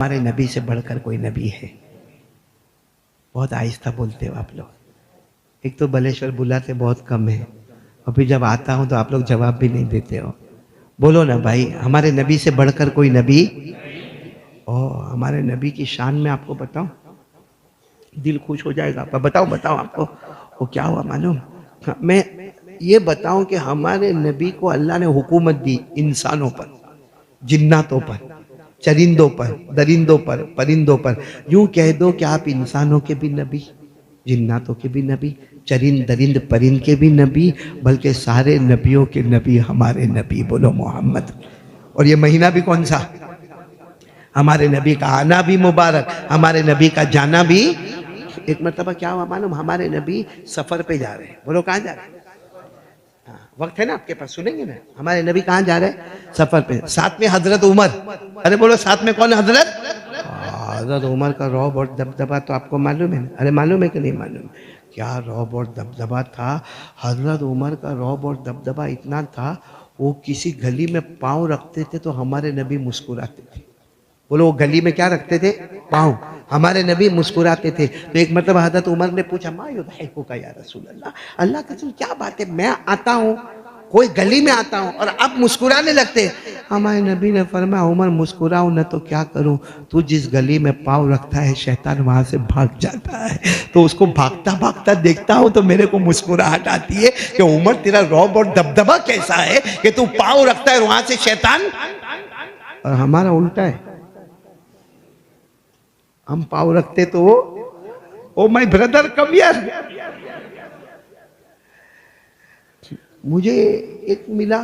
हमारे नबी से बढ़कर कोई नबी है। बहुत आहिस्ता बोलते हो आप लोग। एक तो बलेश्वर बुलाते बहुत कम है, और फिर जब आता हूं तो आप लोग जवाब भी नहीं देते हो। बोलो ना भाई, हमारे नबी से बढ़कर कोई नबी। और हमारे नबी की शान में आपको बताऊं, दिल खुश हो जाएगा। पर बताओ बताओ आपको वो क्या हुआ मालूम? मैं ये बताऊं कि हमारे नबी को अल्लाह ने हुकूमत दी इंसानों पर, जिन्नातों पर, चरिंदों पर, दरिंदों पर, परिंदों पर। यूं कह दो कि आप इंसानों के भी नबी, जिन्नातों के भी नबी, चरिंद दरिंद परिंद के भी नबी, बल्कि सारे नबियों के नबी हमारे नबी। बोलो मोहम्मद। और ये महीना भी कौन सा? हमारे नबी का आना भी मुबारक, हमारे नबी का जाना भी। एक मरतबा क्या हुआ मालूम? हमारे नबी सफर पे जा रहे हैं। बोलो कहाँ जा रहे हैं? वक्त है ना आपके पास, सुनेंगे ना। हमारे नबी कहाँ जा रहे हैं? सफर पे। साथ में हजरत उमर। अरे बोलो साथ में कौन है? हजरत हजरत उमर का रौब और दबदबा तो आपको मालूम है ना? अरे मालूम है कि नहीं मालूम? क्या रौब और दबदबा था। हजरत उमर का रौब और दबदबा इतना था, वो किसी गली में पाँव रखते थे तो हमारे नबी मुस्कुराते थे। बोलो वो गली में क्या रखते थे? पाँव। हमारे नबी मुस्कुराते थे। तो एक मतलब हजरत उमर ने पूछा, मा युद्हिकु का या रसूल अल्लाह, अल्लाह के रसूल क्या बात है, मैं आता हूँ, कोई गली में आता हूँ और अब मुस्कुराने लगते। हमारे नबी ने फरमाया, उमर मुस्कुराऊं न तो क्या करूं, तू जिस गली में पाँव रखता है शैतान वहां से भाग जाता है, तो उसको भागता भागता देखता हूं तो मेरे को मुस्कुराहट आती है कि उमर तेरा रौब और दबदबा कैसा है कि तू पाँव रखता है वहां से शैतान। और हमारा उल्टा है, हम पाँव रखते तो oh my brother come here. मुझे एक मिला,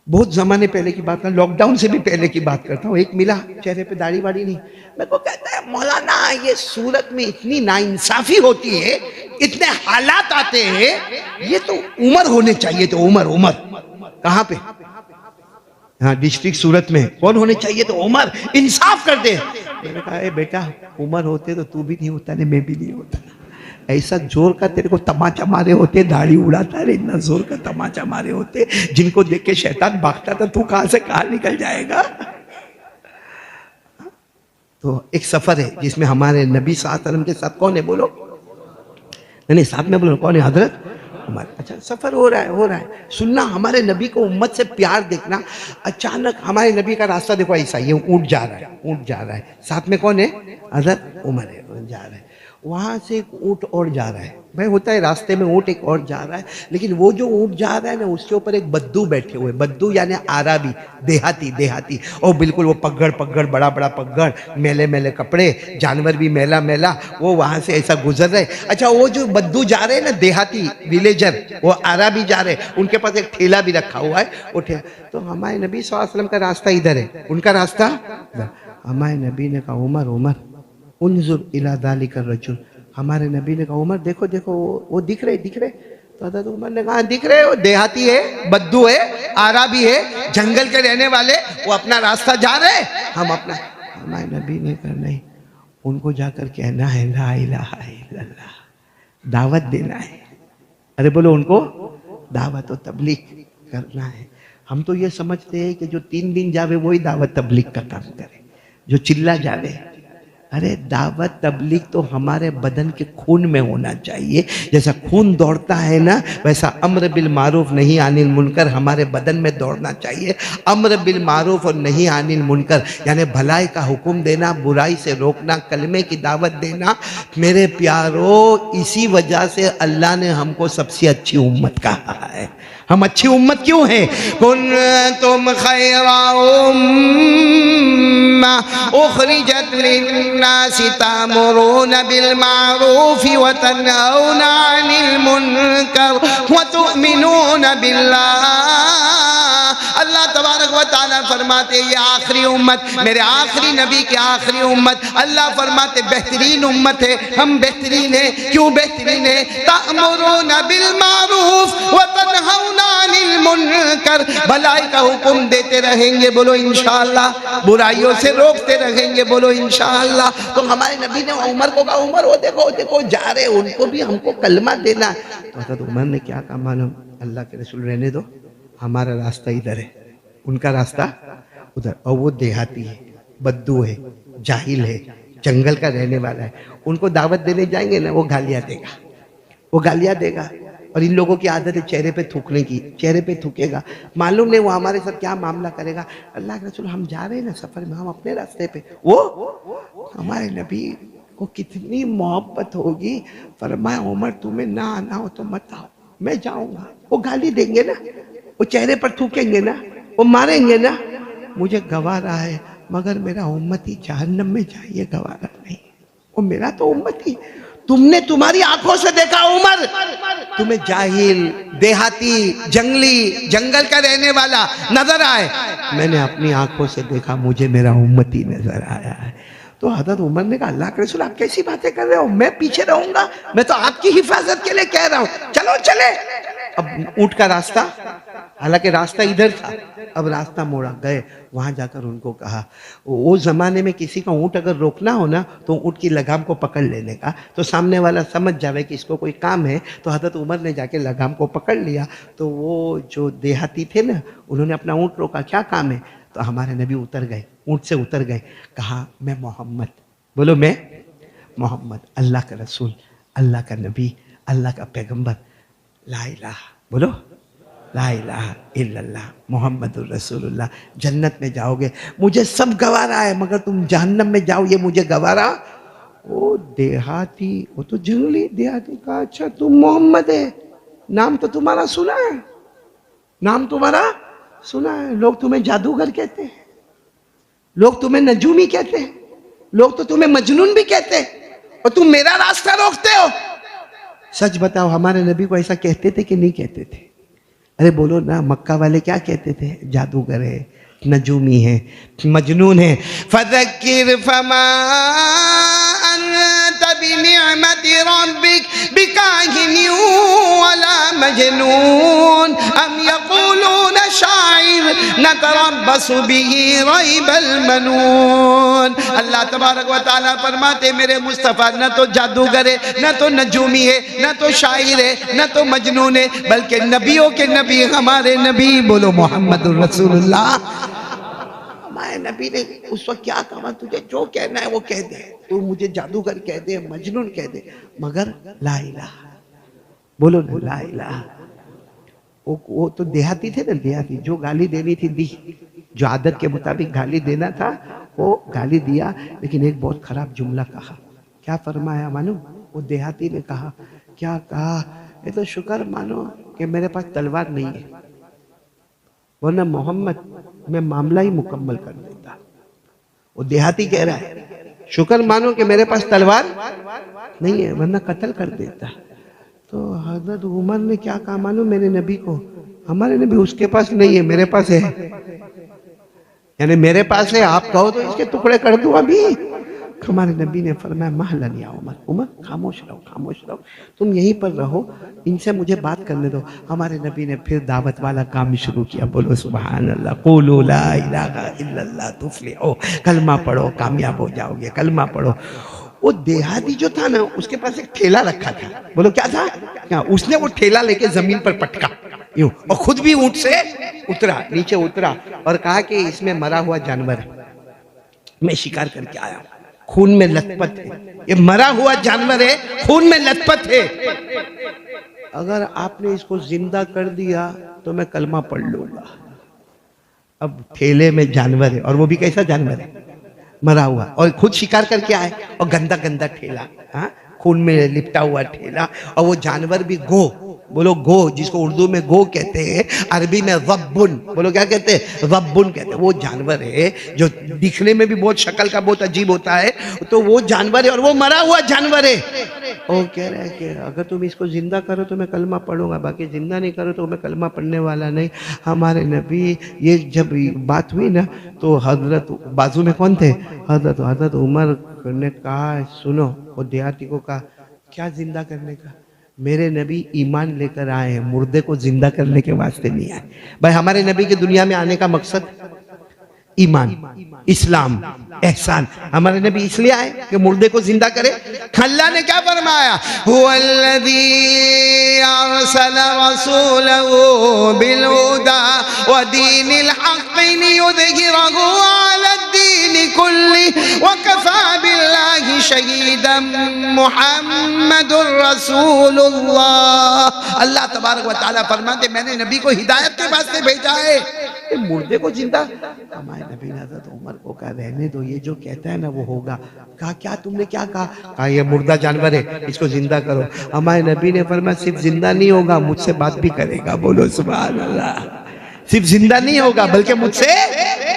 बहुत जमाने पहले की बात है, लॉकडाउन से भी पहले की बात करता हूँ। एक मिला, चेहरे पे दाढ़ी वाड़ी नहीं, मेरे को कहता है, मौलाना ये सूरत में इतनी नाइंसाफी होती है, इतने हालात आते हैं, ये तो उमर होने चाहिए। तो उमर, उमर कहाँ पे? हाँ डिस्ट्रिक्ट सूरत में। कौन होने चाहिए? तो उमर, इंसाफ कर दे। मैंने कहा, ए बेटा उमर होते तो तू भी नहीं होता ने, मैं भी नहीं होता। ऐसा जोर का तेरे को तमाचा मारे होते, दाढ़ी उड़ाता है, इतना जोर का तमाचा मारे होते, जिनको देख के शैतान भागता था, तू कहां से कहां निकल जाएगा। तो एक सफर है जिसमें हमारे नबी सल्लल्लाहु अलैहि वसल्लम के साथ कौन है? बोलो नहीं, साथ में बोलो कौन है? हजरत उमर। अच्छा सफर हो रहा है, हो रहा है। सुनना, हमारे नबी को उम्मत से प्यार देखना। अचानक हमारे नबी का रास्ता देखो ऐसा, ये ऊंट जा रहा है, ऊंट जा रहा है, साथ में कौन है? हजरत उमर है, जा रहा है। वहां से एक ऊंट और जा रहा है। भाई होता है रास्ते में ऊंट एक और जा रहा है, लेकिन वो जो ऊंट जा रहा है ना, उसके ऊपर एक बद्दू बैठे हुए। बद्दू यानी आराबी, देहाती, देहाती। और बिल्कुल वो पगड़ पगड़, बड़ा बड़ा पगड़, मेले मेले कपड़े, जानवर भी मेला मेला, वो वहां से ऐसा गुजर रहे। अच्छा वो जो बद्दू जा रहे हैं ना, देहाती विलेजर, वो आराबी जा रहे, उनके पास एक ठेला भी रखा हुआ है, वो ठेला। तो हमारे नबी सल्लल्लाहु अलैहि वसल्लम का रास्ता इधर है, उनका रास्ता। हमारे नबी ने कहा, उमर उमर उन्जुर इला दालिका रजुल। हमारे नबी ने कहा, उमर देखो देखो वो दिख रहे, दिख रहे। तो हज़रत उमर ने कहा, दिख रहे, वो देहाती है, बद्दू है, आराबी है, जंगल के रहने वाले, वो अपना रास्ता जा रहे, हम अपना। हमारे नबी ने कहा, नहीं, उनको जाकर कहना है ला इलाहा इल्लल्लाह, दावत देना है। अरे बोलो, उनको दावत और तबलीग करना है। हम तो ये समझते हैं कि जो 3 दिन जावे वही दावत तबलीग का काम करे, जो चिल्ला जावे। अरे दावत तबलीग तो हमारे बदन के खून में होना चाहिए। जैसा खून दौड़ता है ना, वैसा अम्र बिल मारूफ नहीं अनिल मुनकर हमारे बदन में दौड़ना चाहिए। अम्र बिल मारूफ और नहीं अनिल मुनकर यानी भलाई का हुक्म देना, बुराई से रोकना, कलमे की दावत देना। मेरे प्यारों, इसी वजह से अल्लाह ने हमको सबसे अच्छी उम्मत कहा है। हम अच्छी उम्मत क्यों हैं? कुन्तुम खैरा उम्मा उखरिजत लिन्नासि तामुरून बिल मारूफ व तनहौना अनिल मुनकर व तुमिनून बिल्लाह। अल्लाह तबारक व तआला फरमाते, ये आखिरी उम्मत, मेरे आखिरी नबी की आखिरी उम्मत, अल्लाह फरमाते बेहतरीन उम्मत है। हम बेहतरीन है, क्यों बेहतरीन है? तामुरून बिल मारूफ व तनहौना अनिल मुनकर, भलाई का हुक्म देते रहेंगे, बोलो इंशाअल्लाह। बुराइयों से रोकते रहेंगे, बोलो इंशाअल्लाह। तो हमारे नबी ने उमर को कहा, उमर वो देखो देखो जा रहे, उनको भी हमको कलमा देना। तो हज़रत उमर ने क्या कहा मालूम? अल्लाह के रसूल रहने दो, हमारा रास्ता इधर है, उनका रास्ता उधर। और वो देहाती है, बद्दू है, जाहिल है, जंगल का रहने वाला है, उनको दावत देने जाएंगे ना, वो गालियां देगा, वो गालियां देगा। और इन लोगों की आदत है चेहरे पे थूकने की, चेहरे पे थूकेगा, मालूम नहीं वो हमारे साथ क्या मामला करेगा। अल्लाह के रसूल, हम जा रहे हैं ना सफर में, हम अपने रास्ते पे, वो हमारे नबी को कितनी मोहब्बत होगी, फरमाया उमर तुम्हें ना आना हो तो मत आओ, मैं जाऊंगा। वो गाली देंगे ना, वो चेहरे पर थूकेंगे ना, वो मारेंगे ना, मुझे गवारा है, मगर मेरा उम्मती जहन्नम में जाइए गवारा नहीं, वो मेरा तो उम्मती। तुमने तुम्हारी आंखों से देखा उमर, तुम्हें जाहिल, देहाती, जंगली, जंगल का रहने वाला नजर आए, मैंने अपनी आंखों से देखा, मुझे मेरा उम्मती नजर आया है। तो हजरत उमर ने कहा अल्लाह के रसूल आप कैसी बातें कर रहे हो, मैं पीछे रहूंगा, मैं तो आपकी हिफाजत के लिए कह रहा हूं, चलो चले। अब ऊंट का रास्ता, हालांकि रास्ता इधर था, अब रास्ता मोड़ा, गए वहां जाकर उनको कहा, वो जमाने में किसी का ऊंट अगर रोकना हो ना तो ऊंट की लगाम को पकड़ लेने का, तो सामने वाला समझ जावे कि इसको कोई काम है। तो हजरत उमर ने जाके लगाम को पकड़ लिया, तो वो जो देहाती थे ना, उन्होंने अपना ऊंट रोका, क्या काम है, तो हमारे नबी उतर गए, ऊंट से उतर गए, कहा मैं मोहम्मद, बोलो मैं मोहम्मद, अल्लाह का रसूल, अल्लाह का नबी, अल्लाह का पैगंबर, ला इलाहा, बोलो ला इलाहा इल्लल्लाह मुहम्मदुर रसूलुल्लाह, जन्नत में जाओगे, मुझे सब गवारा है, मगर तुम जहन्नम में जाओ ये मुझे गवारा। वो देहाती, वो तो जंगली देहाती का, अच्छा तुम मोहम्मद है, नाम तो तुम्हारा सुना है, नाम तुम्हारा सुना है, लोग तुम्हें जादूगर कहते हैं, लोग तुम्हें नजूमी कहते हैं, लोग तो तुम्हें मजनून भी कहते हैं, और तुम मेरा रास्ता रोकते हो। सच बताओ हमारे नबी को ऐसा कहते थे कि नहीं कहते थे? अरे बोलो ना, मक्का वाले क्या कहते थे, जादूगर है, नजूमी है, मजनून है। फज़क्किर फमा अंत बिनिअमति रब्बिक बिकाहिन वला मजनून अम यक़ूलून शाइर नतरब्बसु बिही रैबल मनून। अल्लाह तबारक व तआला फरमाते मेरे मुस्तफ़ा न तो जादूगर है, न तो नजूमी है, न तो शायर है, न तो मजनून है, बल्कि नबियों के नबी हमारे नबी, बोलो मोहम्मदुर रसूलुल्लाह। हमारे नबी ने उस वक्त क्या कहा, तुझे जो कहना है वो कह दे, तू मुझे जादूगर कह दे, मजनून कह दे, मगर ला इलाहा, बोलो ना ला इलाहा। वो तो देहाती थे ना, देहाती, जो गाली देनी थी दी, जो आदत के मुताबिक गाली देना था वो गाली दिया, लेकिन एक बहुत खराब जुमला कहा। क्या फरमाया मानो, वो देहाती ने कहा, क्या कहा, ये तो शुक्र मानो कि मेरे पास तलवार नहीं है, वरना मोहम्मद मैं मामला ही मुकम्मल कर देता। वो देहाती कह रहा है शुक्र मानो कि मेरे पास तलवार नहीं है, वरना कत्ल कर देता। तो हजरत उमर ने क्या कहा मानो मेरे नबी को, हमारे नबी उसके पास नहीं है, मेरे पास है, यानी मेरे पास है, आप कहो तो इसके टुकड़े कर दूं अभी। हमारे नबी ने फरमाया महलन या उमर, उमर खामोश रहो, खामोश रहो, तुम यहीं पर रहो, इनसे मुझे बात करने दो। हमारे नबी ने फिर दावत वाला काम शुरू किया, बोलो सुभान अल्लाह, क़ूलू ला इलाहा इल्लल्लाह तुफ्लिहू, कलमा पढ़ो कामयाब हो जाओगे, कलमा पढ़ो। वो देहाती जो था ना, उसके पास एक ठेला रखा था, बोलो क्या था, क्या, उसने वो ठेला लेके जमीन पर पटका यूं, और खुद भी ऊंट से उतरा, नीचे उतरा, और कहा कि इसमें मरा हुआ जानवर है, मैं शिकार करके आया, खून में लथपथ है, ये मरा हुआ जानवर है, खून में लथपथ है, अगर आपने इसको जिंदा कर दिया तो मैं कलमा पढ़ लूंगा। अब ठेले में जानवर है, और वो भी कैसा जानवर है, मरा हुआ, और खुद शिकार करके आए, और गंदा गंदा ठेला, हाँ, खून में लिपटा हुआ ठेला, और वो जानवर भी गो, बोलो गो, जिसको उर्दू में गो कहते हैं, अरबी में रब्बुन, बोलो क्या कहते हैं, रब्बुन कहते हैं। वो जानवर है जो दिखने में भी बहुत शक्ल का बहुत अजीब होता है, तो वो जानवर है, और वो मरा हुआ जानवर है। वो कह रहे हैं कि अगर तुम इसको जिंदा करो तो मैं कलमा पढ़ूंगा, बाकी जिंदा नहीं करो तो मैं कलमा पढ़ने वाला नहीं। हमारे नबी, ये जब बात हुई ना, तो हजरत बाजू में कौन थे, हजरत उमर ने कहा सुनो, और देहाती को कहा क्या जिंदा करने का, मेरे नबी ईमान लेकर आए हैं, मुर्दे को जिंदा करने के वास्ते नहीं आए। भाई हमारे नबी के दुनिया में आने का मकसद ईमान, इस्लाम, एहसान, हमारे नबी इसलिए आए कि मुर्दे को जिंदा करे। अल्लाह ने क्या फरमाया, हुवल्लज़ी अरसल रसूलहू बिल हुदा व दीनिल हक़्क़ि लियुज़हिरहू अला द्दीन दीनी कुल्ली व कफा बिल्लाहि शहीदम मुहम्मदुर रसूलुल्लाह। अल्लाह तबारक व तआला फरमाते मैंने नबी को हिदायत के वास्ते भेजा है। मुर्दे को जिंदा, हमारे नबी ने हज़रत उमर को कहा रहने दो, ये जो कहता है ना वो होगा। कहा क्या तुमने क्या कहा? कहा ये मुर्दा जानवर है, इसको जिंदा करो। हमारे नबी ने फरमाया सिर्फ जिंदा नहीं होगा, मुझसे बात भी करेगा। बोलो सुभान अल्लाह। सिर्फ जिंदा नहीं होगा बल्कि मुझसे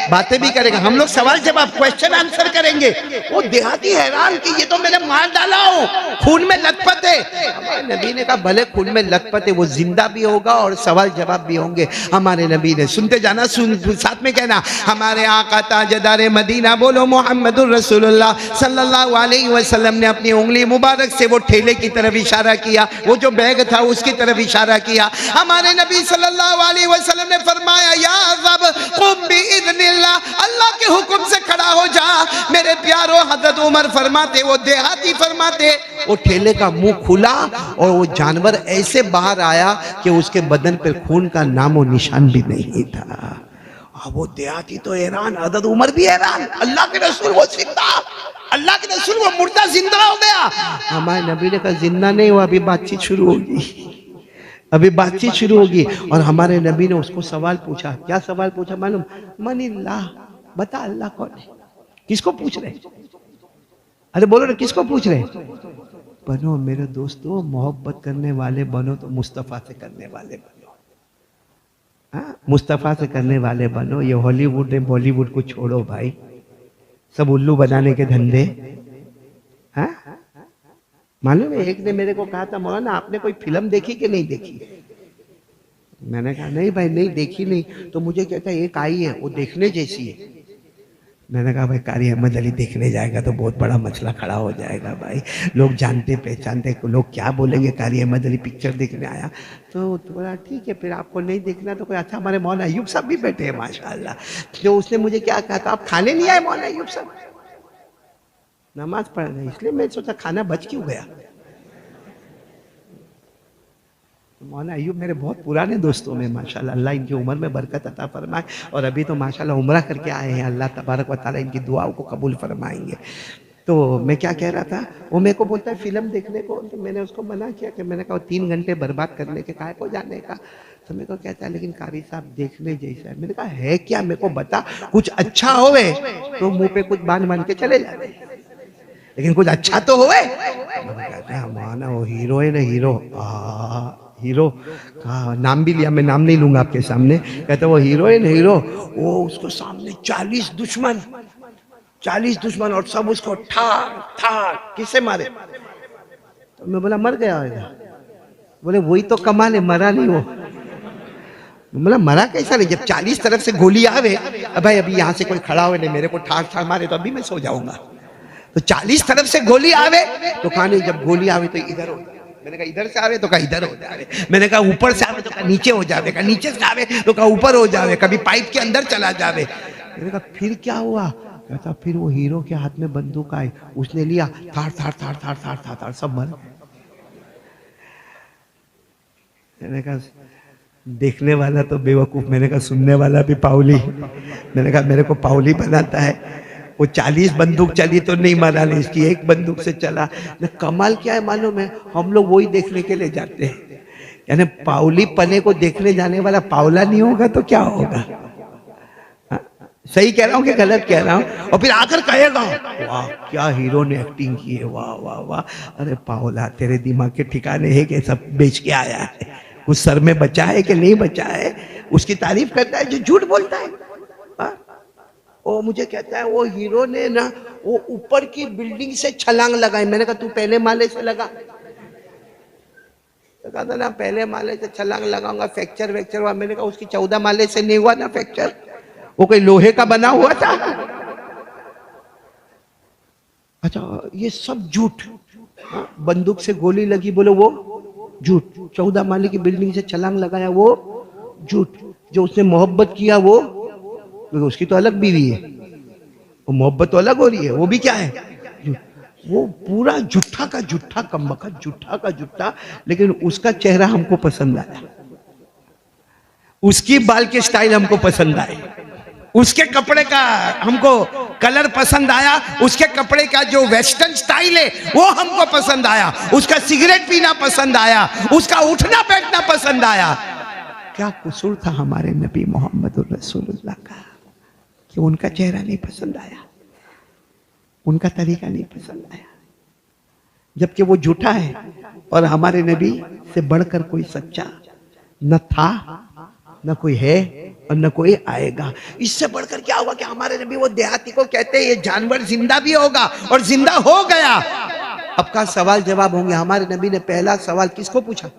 बातें भी करेगा। हम लोग सवाल जवाब क्वेश्चन आंसर करेंगे। वो देहाती हैरान कि ये तो मैंने मार डाला हूं, खून में लथपथ है। हमारे नबी ने कहा भले खून में लथपथ है, वो जिंदा भी होगा और सवाल जवाब भी होंगे। हमारे नबी ने सुनते जाना, साथ में कहना हमारे आका ताजदार मदीना बोलो मोहम्मदुर रसूलुल्लाह सल्लल्लाहु अलैहि वसल्लम ने अपनी उंगली मुबारक से वो ठेले की तरफ इशारा किया, वो जो बैग था उसकी तरफ इशारा किया। हमारे नबी सल्लल्लाहु अलैहि वसल्लम ने फरमाया या ज़ब कुम बिइज़्निल्लाह, अल्लाह के हुक्म से खड़ा हो जा। मेरे प्यारो हज़रत उमर फरमाते, वो देहाती फरमाते वो ठेले का मुंह खुला और वो जानवर ऐसे बाहर आया कि उसके बदन पर खून का नामो निशान भी नहीं था। अब वो देहाती तो हैरान, हज़रत उमर भी हैरान। अल्लाह के रसूल वो जिंदा, अल्लाह के रसूल वो मुर्दा जिंदा हो गया। हमारे नबी ने कहा जिंदा नहीं हुआ, अभी बातचीत शुरू होगी, अभी बातचीत शुरू होगी। और हमारे नबी ने उसको सवाल पूछा। क्या सवाल पूछा मालूम? मनिल्लाह, बता अल्लाह कौन है? किसको पूछ रहे? अरे बोलो ना, किसको पूछ रहे? बनो मेरे दोस्तों, मोहब्बत करने वाले बनो तो मुस्तफ़ा से करने वाले बनो। हाँ, मुस्तफ़ा से करने वाले बनो। ये हॉलीवुड ने बॉलीवुड को छोड़ो भाई, सब उल्लू बनाने के धंधे। हाँ, मालूम है एक ने मेरे को कहा था मौलाना आपने कोई फिल्म देखी कि नहीं देखी? मैंने कहा नहीं भाई नहीं देखी नहीं। तो मुझे कहता है एक आई है वो देखने जैसी है। मैंने कहा भाई कारी अहमद अली देखने जाएगा तो बहुत बड़ा मसला खड़ा हो जाएगा भाई, लोग जानते पहचानते, लोग क्या बोलेंगे कारी अहमद अली पिक्चर देखने आया। तो बोला ठीक है फिर आपको नहीं देखना तो कोई अच्छा। हमारे मौलाना अय्यूब साहब भी बैठे हैं माशाल्लाह। तो उसने मुझे क्या कहा था, आप खाने नहीं आए मौलाना अय्यूब साहब? नमाज पढ़ रहे, इसलिए मैं सोचा खाना बच क्यों गया। मौलाना अय्यूब मेरे बहुत पुराने दोस्तों में माशाल्लाह, अल्लाह इनकी उम्र में बरकत अता फरमाए। और अभी तो माशाल्लाह उम्रा करके आए हैं, अल्लाह तबारक व तआला इनकी दुआओं को कबूल फरमाएंगे। तो मैं क्या कह रहा था, वो मेरे को बोलता है फिल्म देखने को। तो मैंने उसको मना किया कि मैंने कहा 3 घंटे बर्बाद करने के काहे को जाने का। तो मेरे को कहता है लेकिन कारी साहब देखने जैसा है। मैंने कहा है क्या, मेरे को बता। कुछ अच्छा होवे तो मुँह पे कुछ बांध के चले जाते, लेकिन कुछ अच्छा तो होवे। माना वो हीरो है ना, हीरो का नाम भी लिया, मैं नाम नहीं लूंगा आपके सामने। कहते वो हीरोइन हीरो, वो उसको सामने 40 दुश्मन और सब उसको ठार किसे मारे। तो मैं बोला मर गया होगा। बोले वही तो कमाल है, मरा नहीं वो। बोला मरा कैसा नहीं, जब 40 तरफ से गोली आवे, भाई अभी यहाँ से कोई खड़ा हुए नहीं मेरे को ठार मारे तो अभी मैं सो जाऊंगा। तो 40 तरफ से गोली आवे तो कहा नहीं, जब गोली आवे तो इधर हो। मैंने कहा इधर से आवे तो कहा इधर हो जावे। मैंने कहा ऊपर से आवे तो कहा नीचे हो जावे, कहा नीचे से आवे तो कहा ऊपर हो जावे, कभी पाइप के अंदर चला जावे। मैंने कहा फिर क्या हुआ? कहता फिर वो हीरो के हाथ में बंदूक आई, उसने लिया, थार सब मर। मैंने कहा देखने वाला तो बेवकूफ, मैंने कहा सुनने वाला भी पाउली। मैंने कहा मेरे को पाउली बनाता है। वो 40 बंदूक चली तो नहीं मारा नहीं, इसकी एक बंदूक से चला। न कमाल क्या है मालूम है, हम लोग वही देखने के लिए जाते हैं। यानी पाउली पने को देखने जाने वाला पावला नहीं होगा तो क्या होगा? हा? सही कह रहा हूँ कि गलत कह रहा हूँ? और फिर आकर कहेगा वाह क्या हीरो ने एक्टिंग की है, वाह वाह वाह। अरे पावला तेरे दिमाग के ठिकाने है कि सब बेच के आया है, उस सर में बचा है कि नहीं बचा है, उसकी तारीफ करता है जो झूठ बोलता है। वो मुझे कहता है वो हीरो ने ना वो ऊपर की बिल्डिंग से छलांग लगाई। मैंने कहा तू पहले माले से लगा। तो कहता ना पहले माले से छलांग लगाऊंगा, फ्रैक्चर हुआ। मैंने कहा उसकी 14 माले से नहीं हुआ ना फ्रैक्चर, वो कोई लोहे का बना हुआ था। अच्छा ये सब झूठ। बंदूक से गोली लगी बोलो वो झूठ, 14 माले की बिल्डिंग से छलांग लगाया वो झूठ, जो उसने मोहब्बत किया वो, क्योंकि उसकी तो अलग बीवी है, वो मोहब्बत तो अलग हो रही है, वो भी क्या है, वो पूरा झूठा का झूठा कमबख्त, झूठा का झूठा। लेकिन उसका चेहरा हमको पसंद आया, उसकी बाल के स्टाइल हमको पसंद आए, उसके कपड़े का हमको कलर पसंद आया, उसके कपड़े का जो वेस्टर्न स्टाइल है वो हमको पसंद आया, उसका सिगरेट पीना पसंद आया, उसका उठना बैठना पसंद आया। क्या कसूर था हमारे नबी मोहम्मद रसूलुल्लाह का कि उनका चेहरा नहीं पसंद आया, उनका तरीका नहीं पसंद आया, जबकि वो झूठा है और हमारे नबी से बढ़कर कोई सच्चा न था, न कोई है और न कोई आएगा। इससे बढ़कर क्या हुआ कि हमारे नबी वो देहाती को कहते हैं ये जानवर जिंदा भी होगा और जिंदा हो गया। अब का सवाल जवाब होंगे। हमारे नबी ने पहला सवाल किसको पूछा?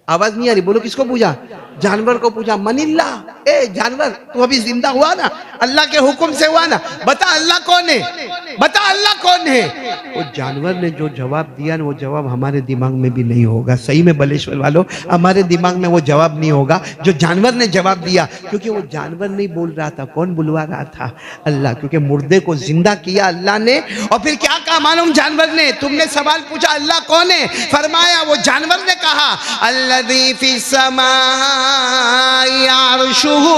आवाज नहीं आ रही, बोलो किसको पूछा? जानवर को पूछा, मनिल्ला, ए जानवर तू अभी जिंदा हुआ ना, अल्लाह के हुक्म से हुआ ना, बता अल्लाह कौन है, बता अल्लाह कौन है। वो जानवर ने जो जवाब दिया ना, वो जवाब हमारे दिमाग में भी नहीं होगा। सही में बलेश्वर वालों, हमारे दिमाग में वो जवाब नहीं होगा जो जानवर ने जवाब दिया, क्योंकि वो जानवर नहीं बोल रहा था, कौन बुलवा रहा था? अल्लाह। क्योंकि मुर्दे को जिंदा किया अल्लाह ने, और फिर क्या कहा मालूम जानवर ने? तुमने सवाल पूछा अल्लाह कौन है, फरमाया वो जानवर ने कहा अल्लज़ी फिस समाई अर्शुहु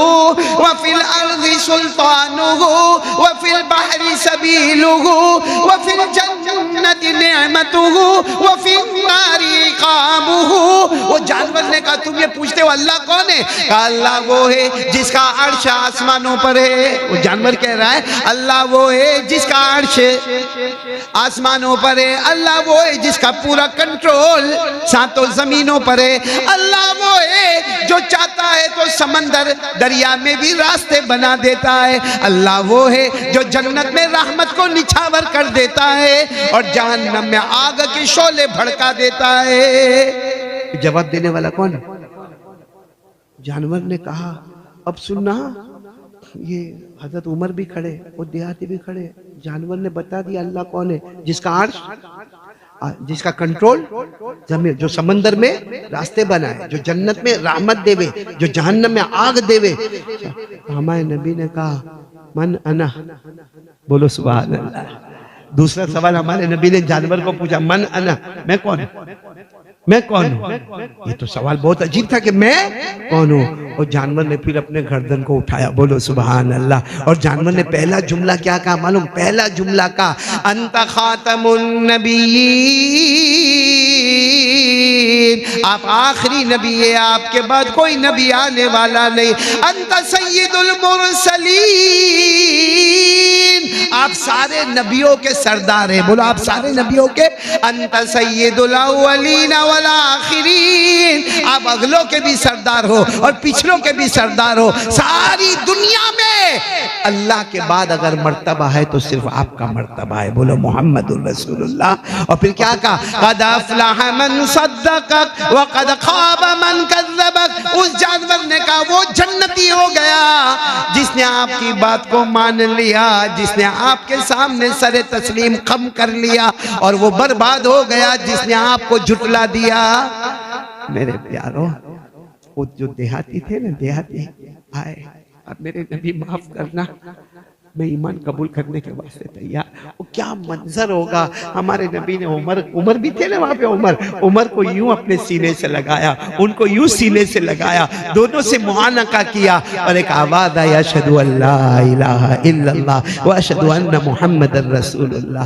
व फिल अर्ज़ि सुल्तानुहुु व फिल बहरि सबीलुहु व फिल जन्नति निअमतुहु व फिन नारि इक़ामुहु। वो जानवर ने कहा तुम ये पूछते हो अल्लाह कौन है? कहा अल्लाह वो है जिसका अर्श आसमानों पर है। वो जानवर कह रहा है अल्लाह वो है जिसका अर्श आसमानों पर है, अल्लाह वो है जिसका पूरा कंट्रोल सातों जमीनों पर है, अल्लाह वो है जो चाहता है तो समंदर दरिया में भी रास्ते बना देता है, अल्लाह वो है जो जन्नत में रहमत को निछावर कर देता है और जहन्नम में आग के शोले भड़का देता है। जवाब देने वाला कौन? जानवर ने कहा अब सुनना, ये हजरत उमर भी खड़े और देहाती भी खड़े। जानवर ने बता दिया अल्लाह कौन है, जिसका अर्श, जिसका कंट्रोल जमीन, जो समंदर में रास्ते बनाए, जो जन्नत में रहमत देवे, जो जहन्नम में आग देवे। हमारे नबी ने कहा मन अना, बोलो सुभान अल्लाह। दूसरा सवाल हमारे नबी ने जानवर को पूछा मन अना, मैं कौन हूं, मैं कौन हूं? ये तो सवाल बहुत अजीब था कि मैं कौन हूं। और जानवर ने फिर अपने गर्दन को उठाया, बोलो सुभान अल्लाह। और जानवर ने पहला जुमला क्या कहा मालूम? पहला जुमला का अंत खातमुन नबीय्यीन, आप आखिरी नबी है, आपके बाद कोई नबी आने वाला नहीं। अंत सय्यिदुल मुरसलीन, आप सारे नबियों के सरदार हैं, बोलो आप सारे नबियों के। अंत सय्यिदुल अव्वलीन वल आखिरीन, आप अगलों के भी सरदार हो और पिछलों के भी सरदार हो। सारी दुनिया में अल्लाह के बाद अगर मर्तबा है तो सिर्फ आपका मर्तबा है, बोलो मोहम्मदुर रसूलुल्लाह। और फिर क्या कहा? क़द अफ़लह मन सद्दक़क व क़द ख़ाब मन कज़्ज़बक। उस जानवर ने कहा वो जन्नती हो गया जिसने आपकी बात को मान लिया, जिसने आपके सामने सरे तस्लीम खम कर लिया, और वो बर्बाद हो गया जिसने आपको झुटला दिया। मेरे प्यारों, वो जो देहाती थे ना, देहाती आए, अब मेरे नबी माफ करना, मैं ईमान कबूल करने के वास्ते तैयार। वो क्या मंजर होगा। हमारे नबी ने उमर भी थे ना वहां पे, उमर को यूं अपने सीने से लगाया, उनको यूं सीने से लगाया, दोनों से मुआनका किया और एक आवाज आई अशहदु अल्ला इलाहा इल्लल्लाह व अशहदु अन्ना मुहम्मदर रसूलुल्लाह।